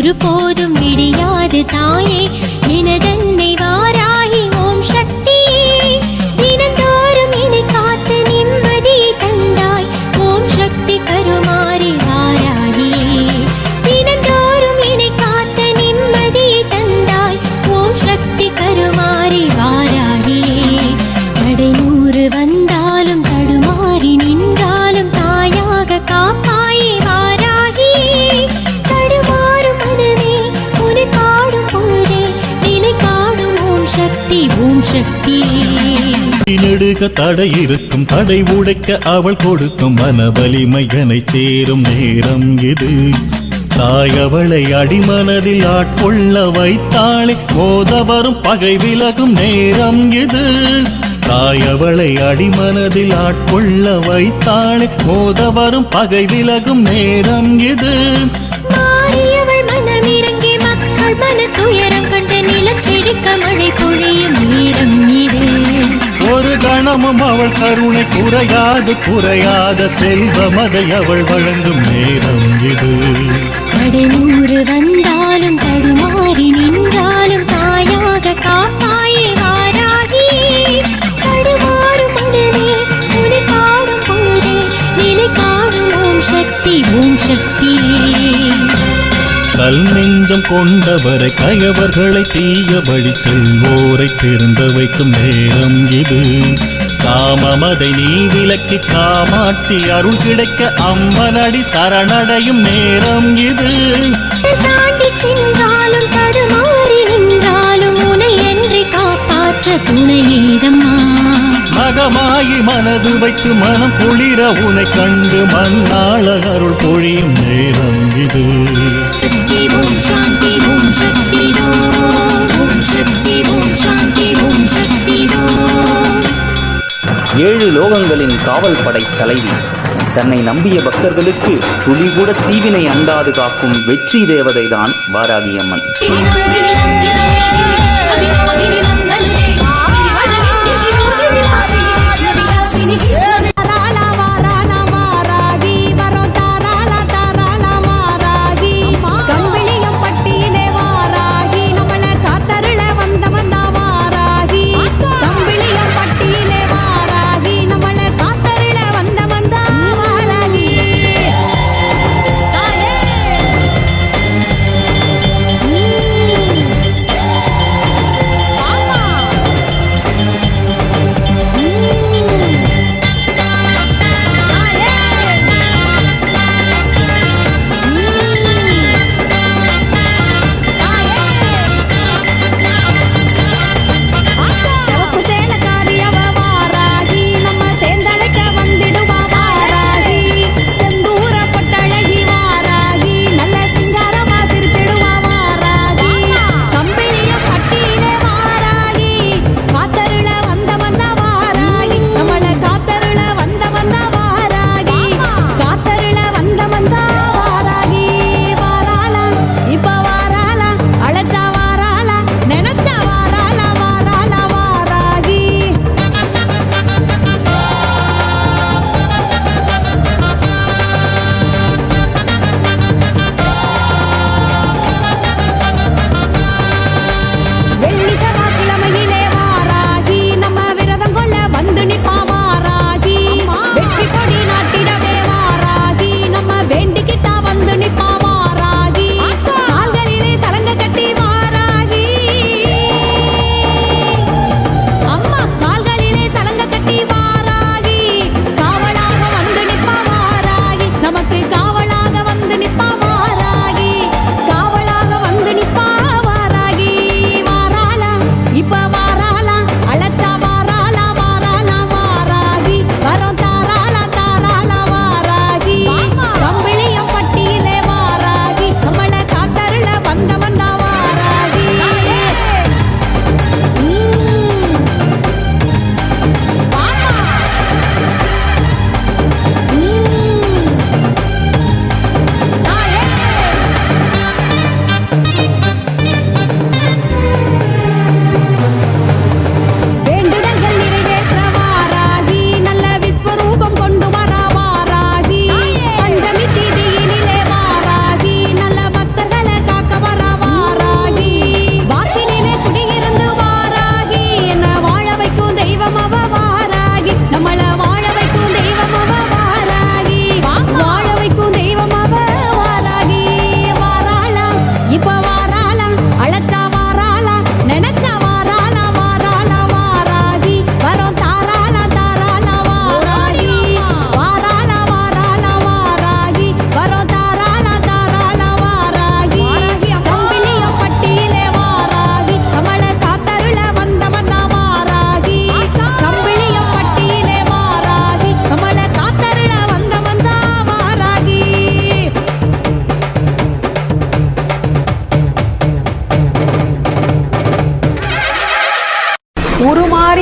ஒருபோதும் விடியாது தாயே எனதன்னை வாராகி ஓம் சக்தியே தினந்தோறும் என்னை காத்து நிம்மதியை தந்தாய் ஓம் சக்தி கருமாரி வாராகியே தினந்தோறும் என்னை காத்து நிம்மதியை தந்தாய் ஓம் சக்தி கருமாரி வாராகியே தடை 100 வந்தாலும் தடுமாறி நின்றாலும் தாயாக காப்பாயே வாராகியே தடுமாறும் மனமே உன்னை பாடும் பொழுதே நிலை காடும் ஓம் சக்தி நெடுக தடை இருக்கும் தடை உடைக்க அவள் கொடுக்கும் மன வலிமையனை சேரும் நேரம் இது தாய் அவளை அடிமனதில் ஆட்கொள்ள வைத்தாளே மோத வரும் பகை விலகும் நேரம் இது தாய் அவளை அடிமனதில் ஆட்கொள்ள வைத்தாளே மோத வரும் பகை விலகும் நேரம் இது மாறியவள் மனமிறங்கி மக்கள் மன துயரம் கண்டு நிலம் செழிக்க மழை பொழியும் நேரம் இது ஒரு கணமும் அவள் கருணை குறையாத செல்வமதை அவள் வழங்கும் நேரம் இது தடை 100 வந்தாலும் தடுமாறி நின்றாலும் தாயாக காப்பாயே வாராகியே தடுமாறும் மனமே உன்னை பாடும் பொழுதே நிலை காடும் ஓம் சக்தியே கல் நெஞ்சம் கொண்டவரை கயவர்களை தீயபடி செல்வோரை திருந்த வைக்கும் நேரம் இது காமமதை நீ விலக்கி காமாட்சி அருள் கிடைக்க அம்மனடி சரணடையும் நேரம் இது தாண்டி சென்றாலும் தடுமாறி நின்றாலும் உன்னை என்று காப்பாற்ற துணை ஏதம்மா மகமாயி மனது வைத்து மனம் குளிர உனை கண்டு மண்ணாள அருள் பொழியும் நேரம் இது ஓம் சாந்தி ஓம் சக்தி ஓம் சக்தி ஓம் சாந்தி ஓம் சக்தி 7 லோகங்களின் காவல் படை தலைவி தன்னை நம்பிய பக்தர்களுக்கு துளி கூட தீவினை அண்டாது காக்கும் வெற்றி தேவதைதான் வாராகி அம்மன்.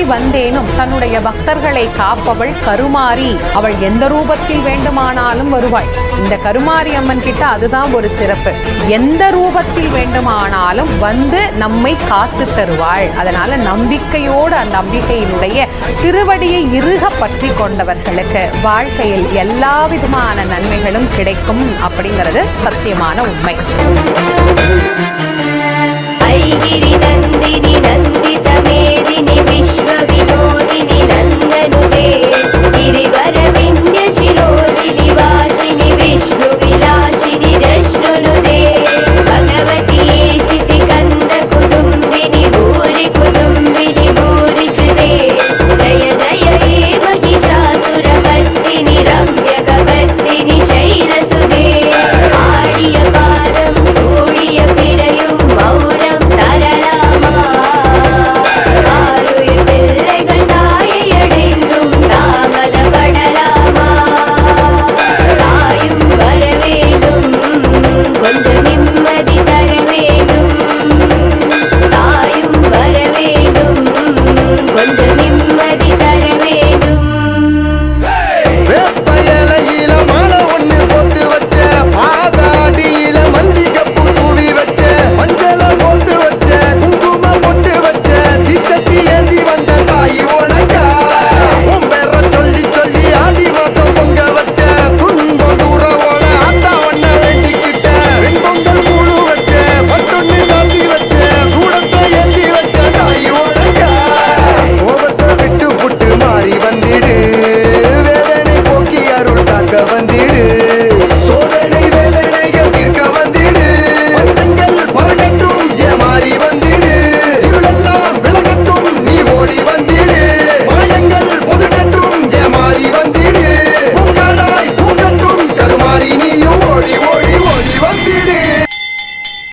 வந்தேனும் தன்னுடைய பக்தர்களை காப்பவள் கருமாரி. அவள் எந்த ரூபத்தில் வேண்டுமானாலும் வருவாள். இந்த கருமாரி அம்மன் கிட்ட அதுதான் ஒரு சிறப்பு. எந்த ரூபத்தில் வேண்டுமானாலும் வந்து நம்மை காத்து தருவாள். அதனால நம்பிக்கையோடு அந்த அம்பிகையினுடைய திருவடியை இறுக பற்றி கொண்டவர்களுக்கு வாழ்க்கையில் எல்லா விதமான நன்மைகளும் கிடைக்கும் அப்படிங்கிறது சத்தியமான உண்மை. ஐகிரி நந்தினி நந்தித மேதினி விஸ்வ வினோதினி நந்தனுதே கிரிவர